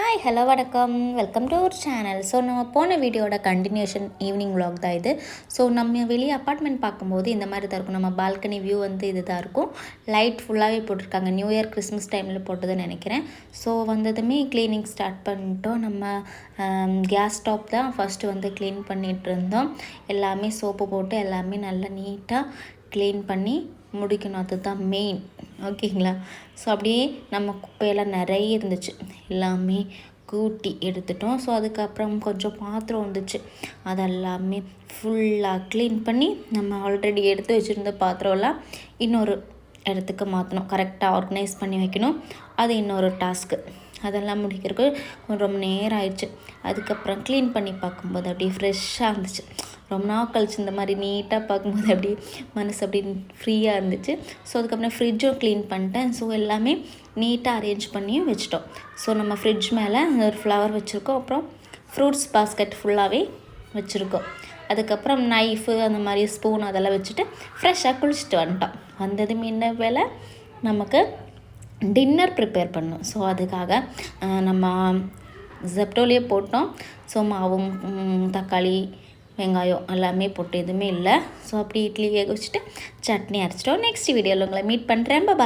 Hi hello வணக்கம், welcome to our channel. So நம்ம போன வீடியோட கண்டினியூஷன் ஈவினிங் vlog தான் இது. ஸோ நம்ம வெளியே அப்பார்ட்மெண்ட் பார்க்கும்போது இந்த மாதிரி தான் இருக்கும். நம்ம பால்கனி வியூ வந்து இது தான் இருக்கும். லைட் ஃபுல்லாகவே போட்டிருக்காங்க. நியூ இயர் கிறிஸ்மஸ் டைமில் போட்டதுன்னு நினைக்கிறேன். ஸோ வந்ததுமே க்ளீனிங் ஸ்டார்ட் பண்ணிட்டோம். நம்ம கேஸ் ஸ்டவ் தான் ஃபஸ்ட்டு வந்து க்ளீன் பண்ணிகிட்டு இருந்தோம். எல்லாமே சோப்பு போட்டு எல்லாமே நல்லா நீட்டாக க்ளீன் பண்ணி முடிக்கணும். அதுதான் மெயின், ஓகேங்களா? ஸோ அப்படியே நம்ம குப்பையெல்லாம் நிறைய இருந்துச்சு, எல்லாமே கூட்டி எடுத்துட்டோம். ஸோ அதுக்கப்புறம் கொஞ்சம் பாத்திரம் வந்துச்சு, அதெல்லாமே ஃபுல்லாக க்ளீன் பண்ணி நம்ம ஆல்ரெடி எடுத்து வச்சுருந்த பாத்திரம்லாம் இன்னொரு இடத்துக்கு மாற்றணும். கரெக்டாக ஆர்கனைஸ் பண்ணி வைக்கணும். அது இன்னொரு டாஸ்க்கு. அதெல்லாம் முடிக்கிறதுக்கு ரொம்ப நேரம் ஆயிடுச்சு. அதுக்கப்புறம் க்ளீன் பண்ணி பார்க்கும்போது அப்படியே ஃப்ரெஷ்ஷாக இருந்துச்சு. ரொம்ப நாள் கழிச்சு இந்த மாதிரி நீட்டாக பார்க்கும்போது அப்படியே மனசு அப்படி ஃப்ரீயாக இருந்துச்சு. ஸோ அதுக்கப்புறம் ஃப்ரிட்ஜும் க்ளீன் பண்ணிட்டேன். ஸோ எல்லாமே நீட்டாக அரேஞ்ச் பண்ணியும் வச்சுட்டோம். ஸோ நம்ம ஃப்ரிட்ஜ் மேலே ஒரு ஃப்ளவர் வச்சுருக்கோம். அப்புறம் ஃப்ரூட்ஸ் பாஸ்கெட் ஃபுல்லாகவே வச்சுருக்கோம். அதுக்கப்புறம் நைஃபு அந்த மாதிரி ஸ்பூன் அதெல்லாம் வச்சுட்டு ஃப்ரெஷ்ஷாக குளிச்சுட்டு வந்துட்டோம். வந்ததுமே என்ன வேலை, நமக்கு டின்னர் ப்ரிப்பேர் பண்ணோம். ஸோ அதுக்காக நம்ம ஜெப்டோலேயே போட்டோம். ஸோ மாவும் தக்காளி வெங்காயம் எல்லாமே போட்டு எதுவுமே இல்லை. ஸோ அப்படி இட்லி வேக வச்சுட்டு சட்னி அரைச்சிட்டோம். நெக்ஸ்ட் வீடியோவில் உங்களை மீட் பண்ணுறேன். பாய்.